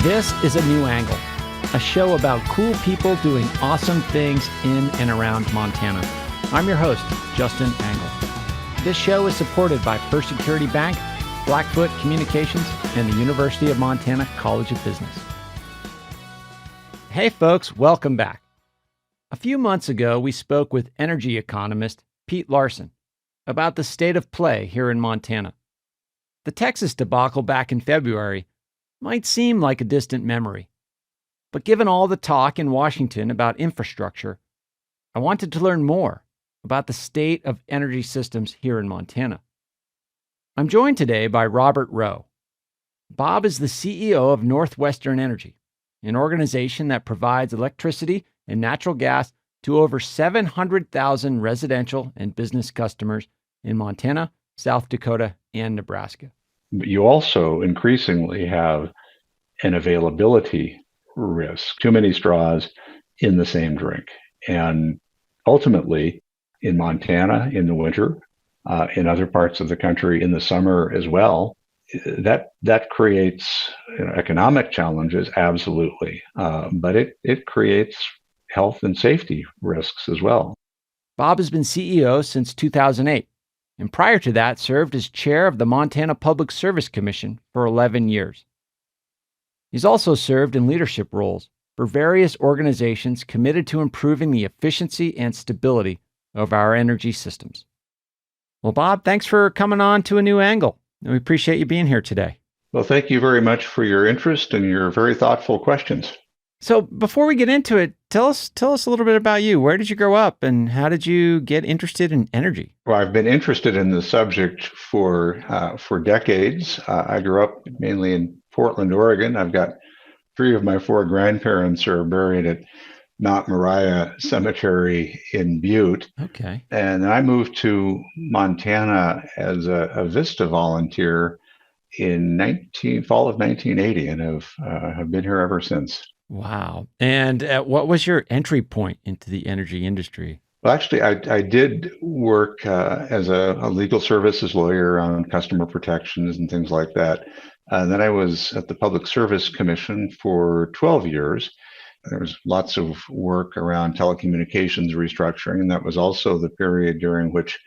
This is A New Angle, a show about cool people doing awesome things in and around Montana. I'm your host, Justin Angle. This show is supported by First Security Bank, Blackfoot Communications, and the University of Montana College of Business. Hey folks, welcome back. A few months ago, we spoke with energy economist Pete Larson about the state of play here in Montana. The Texas debacle back in February might seem like a distant memory, but given all the talk in Washington about infrastructure, I wanted to learn more about the state of energy systems here in Montana. I'm joined today by Robert Rowe. Bob is the CEO of Northwestern Energy, an organization that provides electricity and natural gas to over 700,000 residential and business customers in Montana, South Dakota, and Nebraska. You also increasingly have an availability risk, too many straws in the same drink. And ultimately, in Montana in the winter, in other parts of the country in the summer as well, that creates economic challenges, absolutely. But it creates health and safety risks as well. Bob has been CEO since 2008. And prior to that, served as chair of the Montana Public Service Commission for 11 years. He's also served in leadership roles for various organizations committed to improving the efficiency and stability of our energy systems. Well, Bob, thanks for coming on to A New Angle. We appreciate you being here today. Well, thank you very much for your interest and your very thoughtful questions. So before we get into it, tell us a little bit about you. Where did you grow up and how did you get interested in energy? Well, I've been interested in the subject for decades. I grew up mainly in Portland, Oregon. I've got 3 of my 4 grandparents are buried at Mount Moriah Cemetery in Butte. Okay. And then I moved to Montana as a Vista volunteer in fall of 1980 and have been here ever since. Wow. And what was your entry point into the energy industry? Well, actually, I did work as a legal services lawyer on customer protections and things like that. And then I was at the Public Service Commission for 12 years. There was lots of work around telecommunications restructuring, and that was also the period during which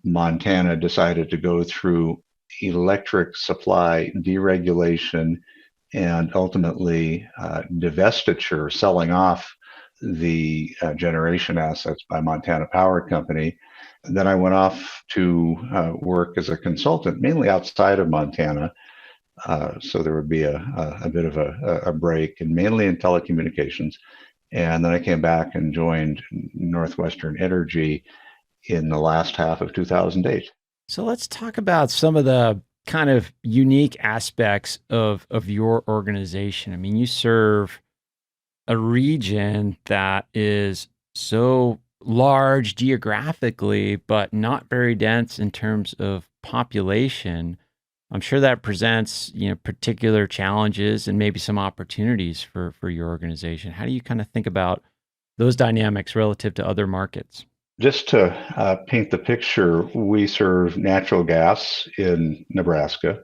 Montana decided to go through electric supply deregulation and ultimately divestiture, selling off the generation assets by Montana Power Company. Then I went off to work as a consultant, mainly outside of Montana. So there would be a bit of a break, and mainly in telecommunications. And then I came back and joined Northwestern Energy in the last half of 2008. So let's talk about some of the kind of unique aspects of your organization. I mean, you serve a region that is so large geographically, but not very dense in terms of population. I'm sure that presents, particular challenges and maybe some opportunities for your organization. How do you kind of think about those dynamics relative to other markets? Just to paint the picture, we serve natural gas in Nebraska.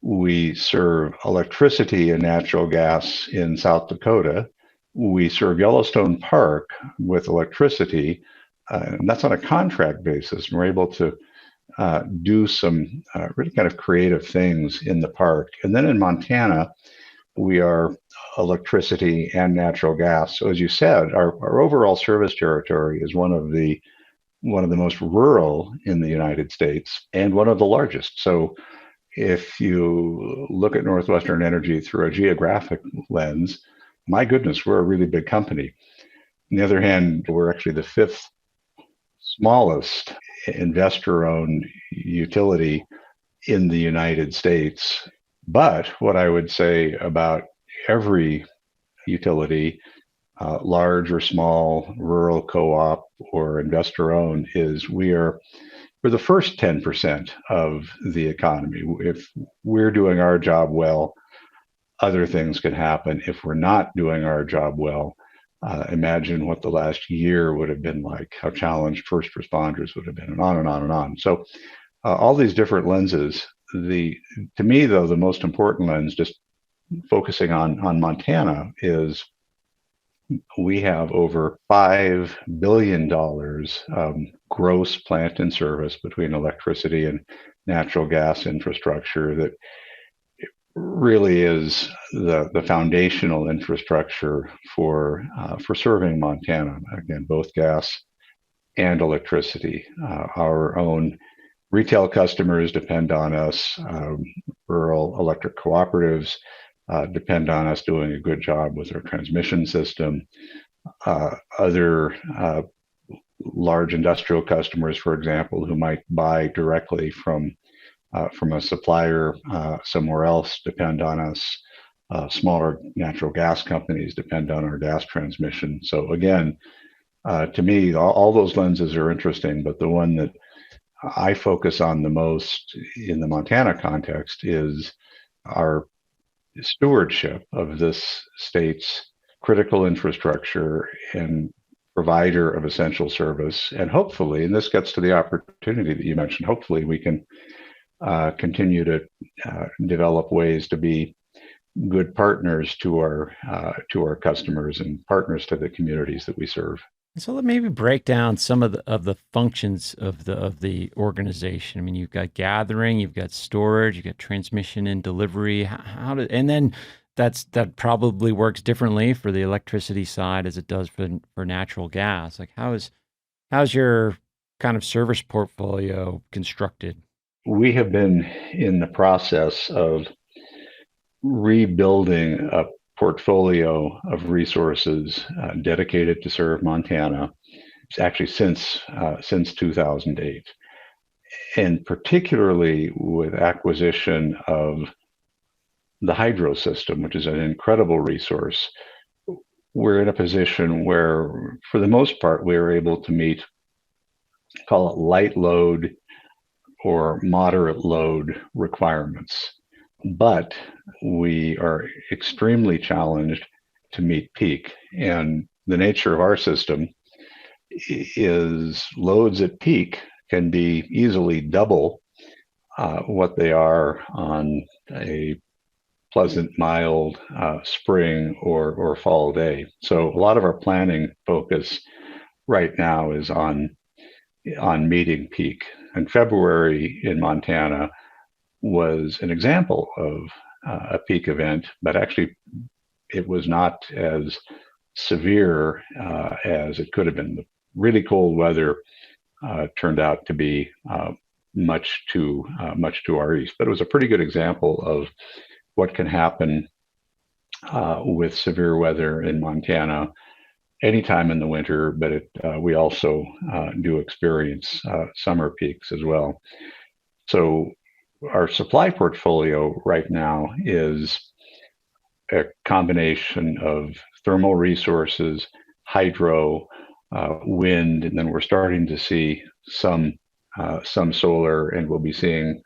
We serve electricity and natural gas in South Dakota. We serve Yellowstone Park with electricity, and that's on a contract basis. And we're able to do some really kind of creative things in the park. And then in Montana, we are electricity and natural gas. So as you said, our overall service territory is one of the most rural in the United States and one of the largest. So if you look at Northwestern Energy through a geographic lens, my goodness, we're a really big company. On the other hand, we're actually the 5th smallest investor-owned utility in the United States. But what I would say about every utility, large or small, rural co-op or investor-owned, is we're the first 10% of the economy. If we're doing our job well, other things can happen. If we're not doing our job well, imagine what the last year would have been like, how challenged first responders would have been, and on and on and on. So all these different lenses. To me, though, the most important lens, just focusing on Montana is we have over $5 billion gross plant in service between electricity and natural gas infrastructure that really is the foundational infrastructure for serving Montana. Again, both gas and electricity. Our own retail customers depend on us. Rural electric cooperatives depend on us doing a good job with our transmission system. Other large industrial customers, for example, who might buy directly from a supplier somewhere else, depend on us. Smaller natural gas companies depend on our gas transmission. So again, to me, all those lenses are interesting, but the one that I focus on the most in the Montana context is our stewardship of this state's critical infrastructure and provider of essential service. And hopefully, and this gets to the opportunity that you mentioned, hopefully we can continue to develop ways to be good partners to our customers and partners to the communities that we serve. So let maybe break down some of the functions of the organization. I mean, you've got gathering, you've got storage, you've got transmission and delivery. And then that probably works differently for the electricity side as it does for natural gas. Like how's your kind of service portfolio constructed? We have been in the process of rebuilding a portfolio of resources dedicated to serve Montana. It's actually since 2008, and particularly with acquisition of the hydro system, which is an incredible resource. We're in a position where, for the most part, we are able to meet, call it light load or moderate load requirements. But we are extremely challenged to meet peak. And the nature of our system is loads at peak can be easily double what they are on a pleasant, mild spring or fall day. So a lot of our planning focus right now is on meeting peak. And February in Montana was an example of a peak event, but actually it was not as severe as it could have been. The really cold weather turned out to be much to our east, but it was a pretty good example of what can happen with severe weather in Montana anytime in the winter, but we also do experience summer peaks as well. So our supply portfolio right now is a combination of thermal resources, hydro, wind, and then we're starting to see some solar, and we'll be seeing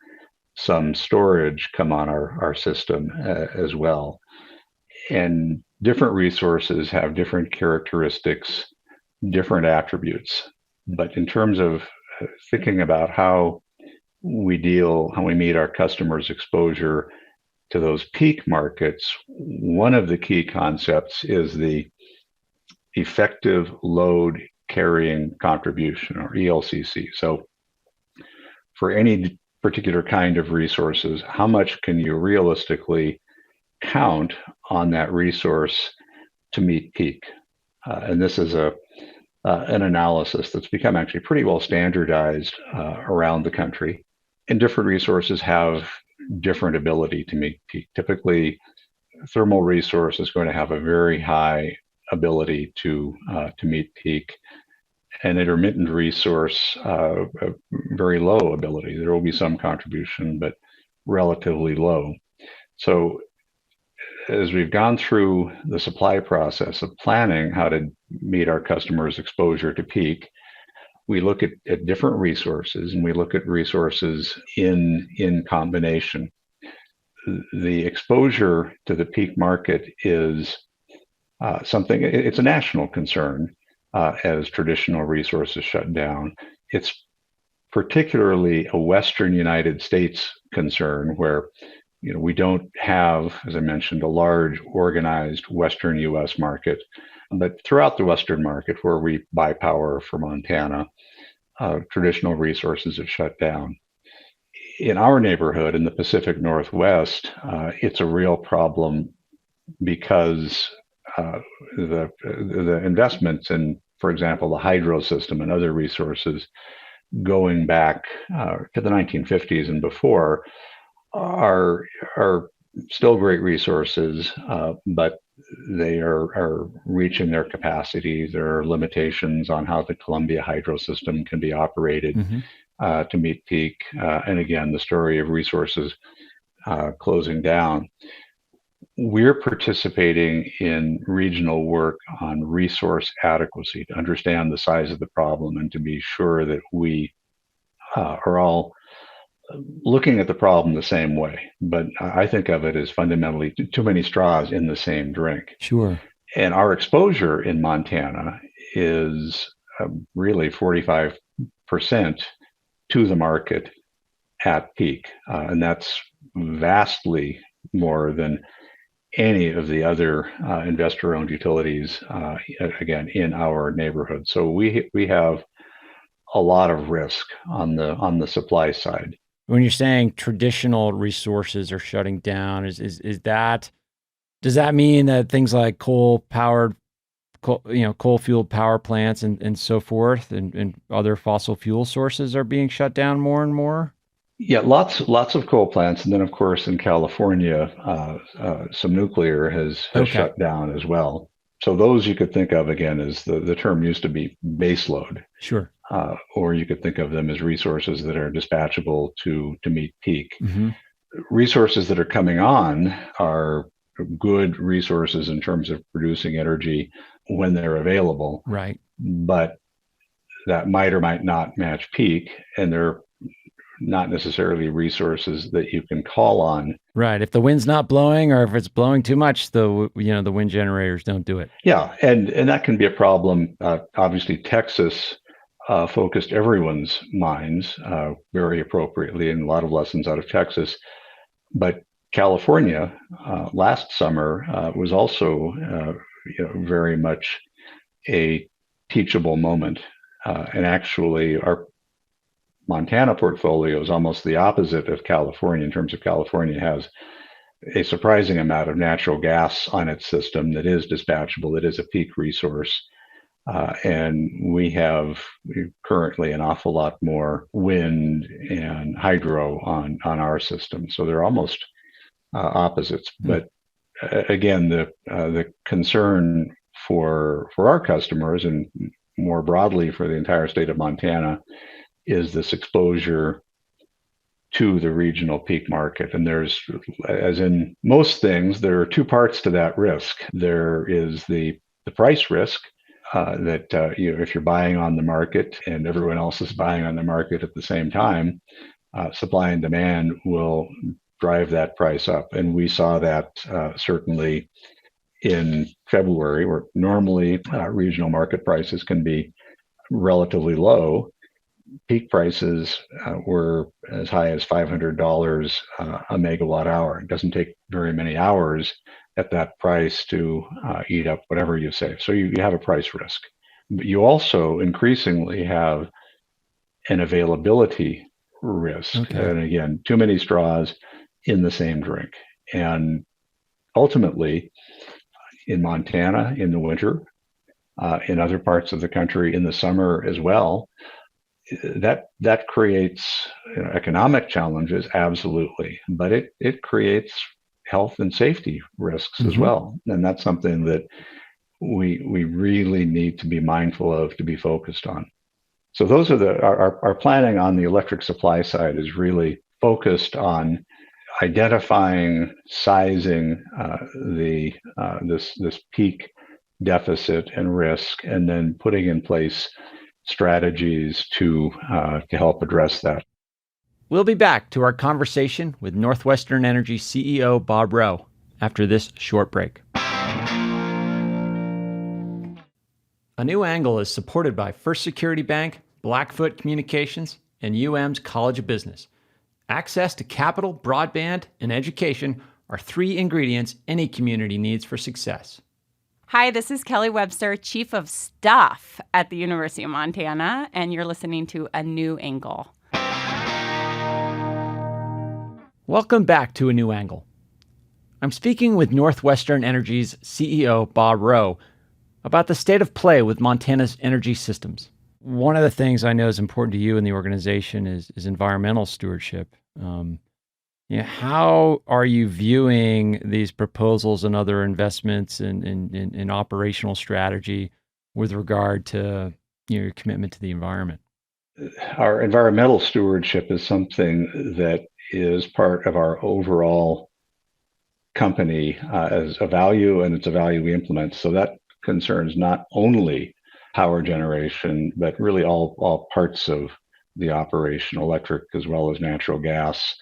some storage come on our system as well. And different resources have different characteristics, different attributes. But in terms of thinking about how we meet our customers' exposure to those peak markets, one of the key concepts is the effective load carrying contribution, or ELCC. So for any particular kind of resources, how much can you realistically count on that resource to meet peak? And this is an analysis that's become actually pretty well standardized around the country. And different resources have different ability to meet peak. Typically, thermal resource is going to have a very high ability to meet peak. An intermittent resource, a very low ability. There will be some contribution, but relatively low. So as we've gone through the supply process of planning how to meet our customers' exposure to peak, we look at different resources, and we look at resources in combination. The exposure to the peak market is it's a national concern as traditional resources shut down. It's particularly a Western United States concern where We don't have, as I mentioned, a large organized Western U.S. market, but throughout the Western market where we buy power for Montana, traditional resources have shut down. In our neighborhood in the Pacific Northwest, it's a real problem because the investments in, for example, the hydro system and other resources going back to the 1950s and before are still great resources, but they are reaching their capacity. There are limitations on how the Columbia hydro system can be operated to meet peak. And again, the story of resources closing down. We're participating in regional work on resource adequacy to understand the size of the problem and to be sure that we are all looking at the problem the same way. But I think of it as fundamentally too many straws in the same drink. Sure. And our exposure in Montana is really 45% to the market at peak. And that's vastly more than any of the other investor-owned utilities, again, in our neighborhood. So we have a lot of risk on the supply side. When you're saying traditional resources are shutting down, does that mean that things like coal-fueled power plants and so forth and other fossil fuel sources are being shut down more and more? Yeah, lots of coal plants, and then of course in California, some nuclear has shut down as well. So those you could think of again as the term used to be baseload. Sure. Or you could think of them as resources that are dispatchable to meet peak. Mm-hmm. Resources that are coming on are good resources in terms of producing energy when they're available. Right. But that might or might not match peak, and they're not necessarily resources that you can call on. Right. If the wind's not blowing, or if it's blowing too much, the wind generators don't do it. Yeah, and that can be a problem. Obviously, Texas focused everyone's minds very appropriately, and a lot of lessons out of Texas. But California last summer was also very much a teachable moment. And actually, our Montana portfolio is almost the opposite of California in terms of California has a surprising amount of natural gas on its system that is dispatchable, that is a peak resource. And we have currently an awful lot more wind and hydro on our system. So they're almost opposites. But again, the concern for our customers and more broadly for the entire state of Montana is this exposure to the regional peak market. And there's, as in most things, there are two parts to that risk. There is the price risk that if you're buying on the market and everyone else is buying on the market at the same time, supply and demand will drive that price up. And we saw that certainly in February, where normally regional market prices can be relatively low. Peak prices were as high as $500 a megawatt hour. It doesn't take very many hours at that price to eat up whatever you save. So you have a price risk. But you also increasingly have an availability risk. Okay. And again, too many straws in the same drink. And ultimately, in Montana in the winter, in other parts of the country in the summer as well, that creates economic challenges, absolutely, but it creates health and safety risks as well, and that's something that we really need to be mindful of, to be focused on. So those are our planning on the electric supply side is really focused on identifying, sizing this peak deficit and risk, and then putting in place strategies to help address that. We'll be back to our conversation with Northwestern Energy CEO Bob Rowe after this short break. A New Angle is supported by First Security Bank, Blackfoot Communications, and UM's College of Business. Access to capital, broadband, and education are 3 ingredients any community needs for success. Hi, this is Kelly Webster, Chief of Staff at the University of Montana, and you're listening to A New Angle. Welcome back to A New Angle. I'm speaking with Northwestern Energy's CEO, Bob Rowe, about the state of play with Montana's energy systems. One of the things I know is important to you in the organization is environmental stewardship. How are you viewing these proposals and other investments in operational strategy with regard to your commitment to the environment? Our environmental stewardship is something that is part of our overall company as a value, and it's a value we implement. So that concerns not only power generation, but really all parts of the operation, electric as well as natural gas.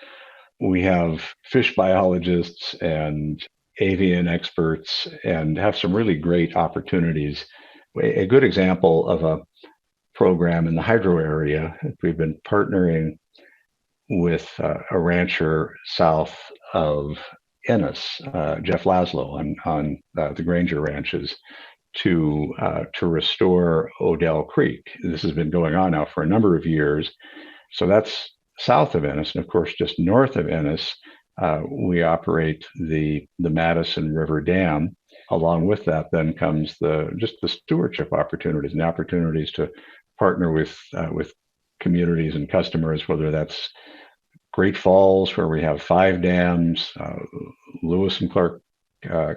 We have fish biologists and avian experts and have some really great opportunities. A good example of a program in the hydro area, we've been partnering with a rancher south of Ennis, Jeff Laszlo on the Granger ranches to restore Odell Creek. This has been going on now for a number of years. So that's south of Ennis, and of course, just north of Ennis, we operate the Madison River Dam. Along with that, then comes the stewardship opportunities and the opportunities to partner with communities and customers, whether that's Great Falls, where we have 5 dams, Lewis and Clark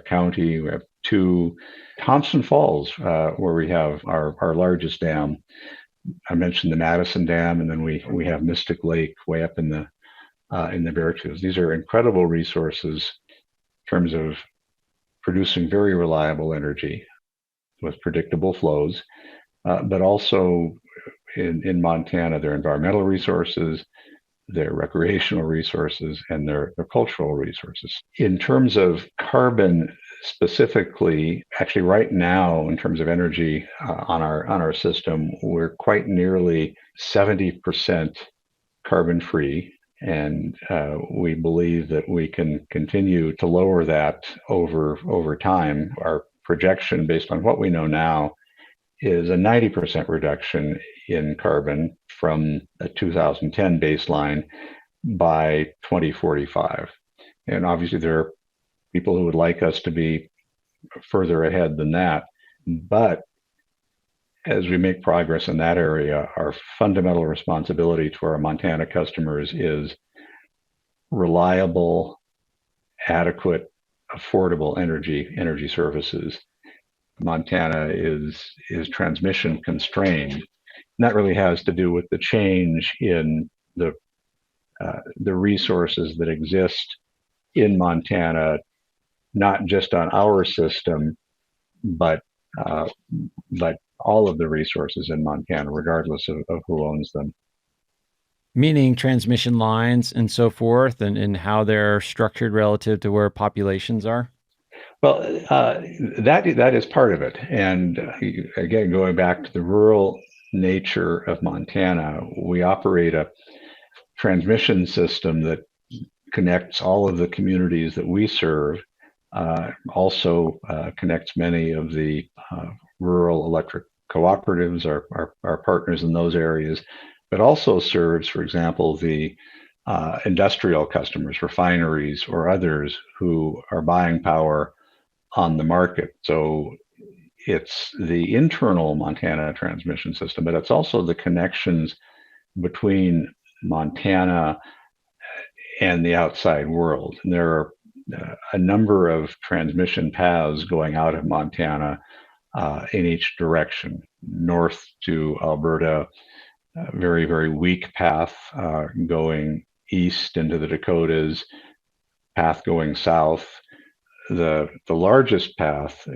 County, we have 2, Thompson Falls, where we have our largest dam. I mentioned the Madison Dam, and then we have Mystic Lake way up in the Beartooth. These are incredible resources in terms of producing very reliable energy with predictable flows, but also in Montana, their environmental resources, their recreational resources, and their cultural resources. In terms of carbon specifically, actually right now, in terms of energy on our system, we're quite nearly 70% carbon free. And we believe that we can continue to lower that over time. Our projection, based on what we know now, is a 90% reduction in carbon from a 2010 baseline by 2045. And obviously there are people who would like us to be further ahead than that. But as we make progress in that area, our fundamental responsibility to our Montana customers is reliable, adequate, affordable energy services. Montana is transmission constrained. And that really has to do with the change in the resources that exist in Montana, not just on our system, but all of the resources in Montana, regardless of who owns them. Meaning transmission lines and so forth, and how they're structured relative to where populations are? Well, that is part of it. And again, going back to the rural nature of Montana, we operate a transmission system that connects all of the communities that we serve, also connects many of the rural electric cooperatives, our partners in those areas, but also serves, for example, the industrial customers, refineries, or others who are buying power on the market. So it's the internal Montana transmission system, but it's also the connections between Montana and the outside world. And there are a number of transmission paths going out of Montana in each direction. North to Alberta, very, very weak path going east into the Dakotas, path going south. The largest path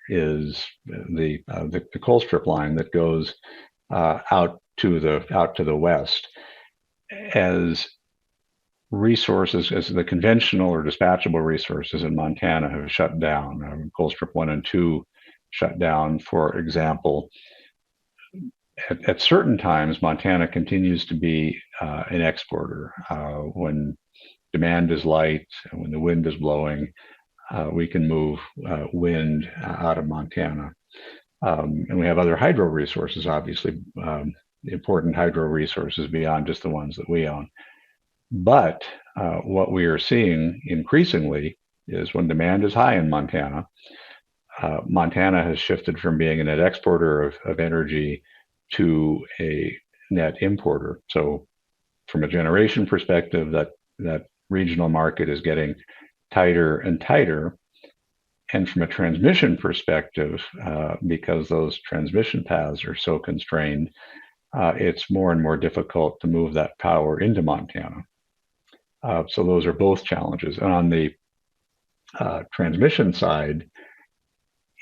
is the Colstrip line that goes out to the west. As resources, as the conventional or dispatchable resources in Montana have shut down, Colstrip 1 and 2 shut down, for example, at certain times, Montana continues to be an exporter. When demand is light, and when the wind is blowing, we can move wind out of Montana. And we have other hydro resources, obviously, important hydro resources beyond just the ones that we own. But what we are seeing increasingly is when demand is high in Montana, Montana has shifted from being a net exporter of energy to a net importer. So from a generation perspective, that regional market is getting tighter and tighter. And from a transmission perspective, because those transmission paths are so constrained, it's more and more difficult to move that power into Montana. So those are both challenges. And on the transmission side,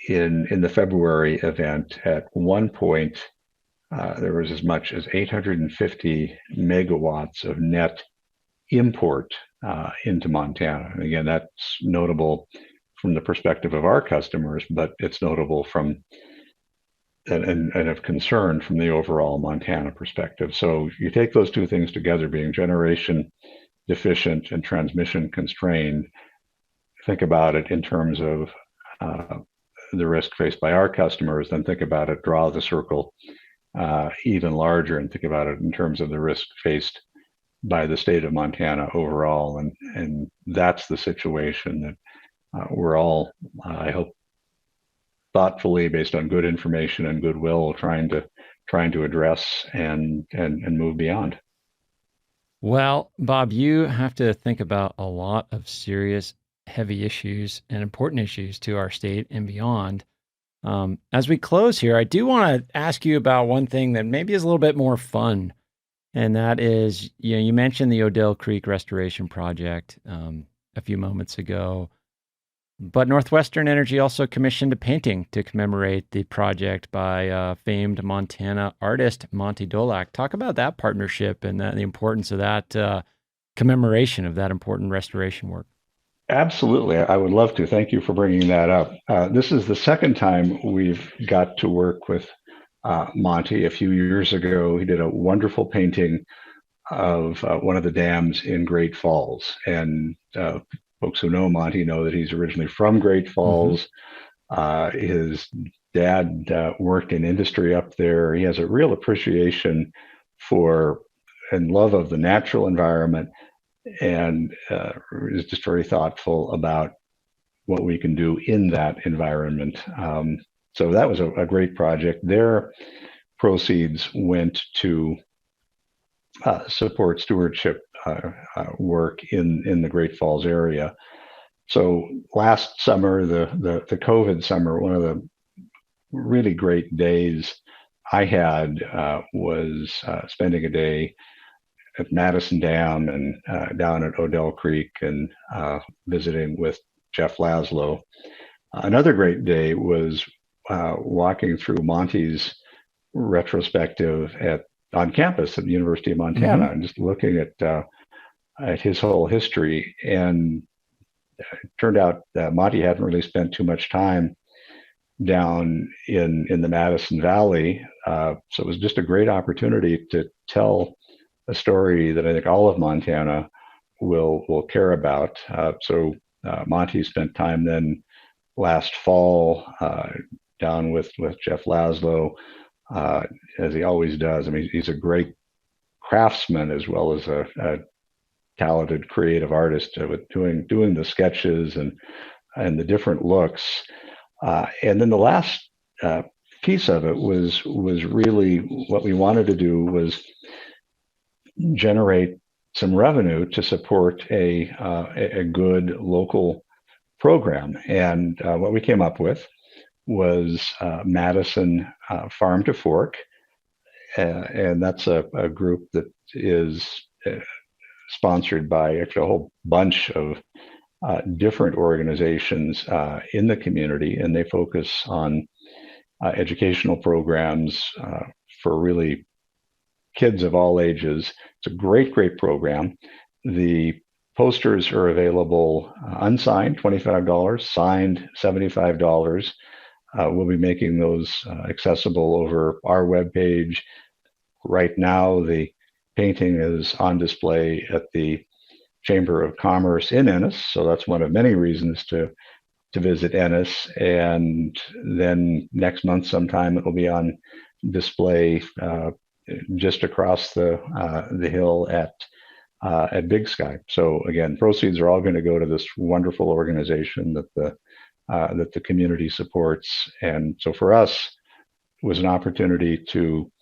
in the February event, at one point, there was as much as 850 megawatts of net import into Montana. And again, that's notable from the perspective of our customers, but it's notable from and of concern from the overall Montana perspective. So you take those two things together, being generation deficient and transmission constrained, think about it in terms of the risk faced by our customers, then think about it, draw the circle even larger, and think about it in terms of the risk faced by the state of Montana overall. And that's the situation that we're all, I hope, thoughtfully, based on good information and goodwill, trying to address and move beyond. Well, Bob, you have to think about a lot of serious, heavy issues and important issues to our state and beyond. As we close here, I do want to ask you about one thing that maybe is a little bit more fun, and that is, you mentioned the Odell Creek Restoration Project a few moments ago, but Northwestern Energy also commissioned a painting to commemorate the project by famed Montana artist Monty Dolak. Talk about that partnership and the importance of that commemoration of that important restoration work. Absolutely. I would love to. Thank you for bringing that up. This is the second time we've got to work with Monty. A few years ago, he did a wonderful painting of one of the dams in Great Falls. And folks who know Monty know that he's originally from Great Falls. Mm-hmm. His dad worked in industry up there. He has a real appreciation for and love of the natural environment, and is just very thoughtful about what we can do in that environment. So that was a great project. Their proceeds went to support stewardship work in the Great Falls area. So last summer, the COVID summer, one of the really great days I had was spending a day at Madison Dam and down at Odell Creek and visiting with Jeff Laszlo. Another great day was walking through Monty's retrospective on campus at the University of Montana, mm-hmm. and just looking at his whole history. And it turned out that Monty hadn't really spent too much time down in the Madison Valley. So it was just a great opportunity to tell a story that I think all of Montana will care about. So Monty spent time then last fall down with Jeff Laszlo, as he always does. I mean, he's a great craftsman as well as a talented creative artist with doing the sketches and the different looks. And then the last piece of it was really what we wanted to do was generate some revenue to support a good local program. And what we came up with was Madison Farm to Fork. And that's a group that is sponsored by actually a whole bunch of different organizations in the community. And they focus on educational programs for really kids of all ages. It's a great program. The posters are available unsigned, $25, signed, $75. We'll be making those accessible over our webpage. Right now, the painting is on display at the Chamber of Commerce in Ennis, so that's one of many reasons to visit Ennis. And then next month sometime it will be on display just across the hill at Big Sky. So again, proceeds are all going to go to this wonderful organization that the community supports. And so for us, it was an opportunity to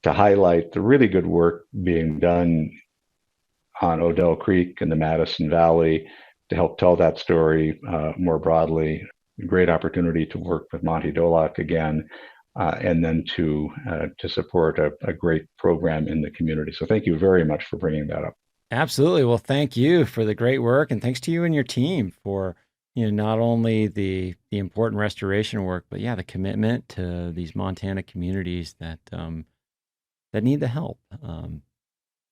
highlight the really good work being done on Odell Creek in the Madison Valley, to help tell that story more broadly. Great opportunity to work with Monty Dolak again, and then to support a great program in the community. So thank you very much for bringing that up. Absolutely. Well, thank you for the great work, and thanks to you and your team for not only the important restoration work, but the commitment to these Montana communities that need the help.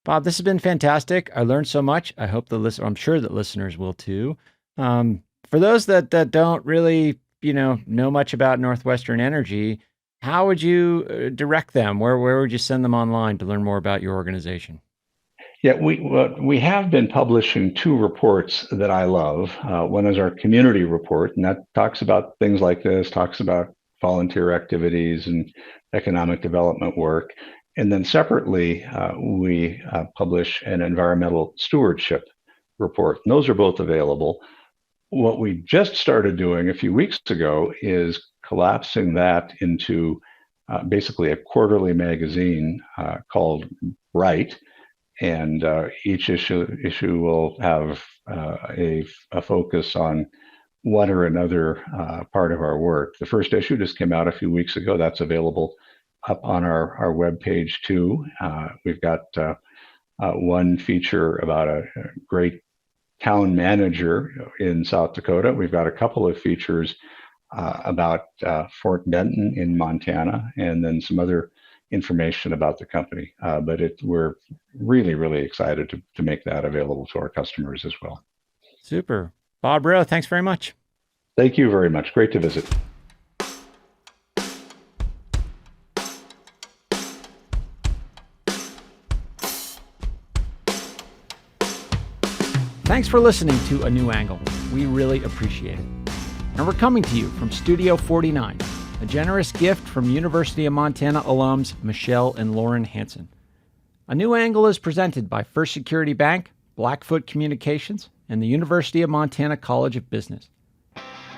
Bob, this has been fantastic. I learned so much. I hope I'm sure that listeners will too. For those that don't really, know much about Northwestern Energy, how would you direct them? Where would you send them online to learn more about your organization? Yeah, we have been publishing 2 reports that I love. One is our community report, and that talks about things like this, talks about volunteer activities and economic development work. And then separately, we publish an environmental stewardship report. And those are both available. What we just started doing a few weeks ago is collapsing that into basically a quarterly magazine called Right. And each issue will have a focus on one or another part of our work. The first issue just came out a few weeks ago. That's available up on our webpage too. We've got one feature about a great town manager in South Dakota. We've got a couple of features about Fort Benton in Montana, and then some other information about the company. But we're really, really excited to make that available to our customers as well. Super. Bob Rowe, thanks very much. Thank you very much. Great to visit. Thanks for listening to A New Angle. We really appreciate it. And we're coming to you from Studio 49, a generous gift from University of Montana alums Michelle and Lauren Hansen. A New Angle is presented by First Security Bank, Blackfoot Communications, and the University of Montana College of Business,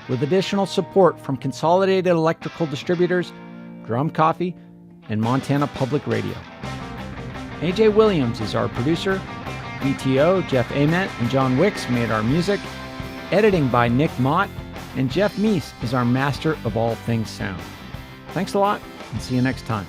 with additional support from Consolidated Electrical Distributors, Drum Coffee, and Montana Public Radio. AJ Williams is our producer. VTO, Jeff Ament, and John Wicks made our music. Editing by Nick Mott, and Jeff Meese is our master of all things sound. Thanks a lot, and see you next time.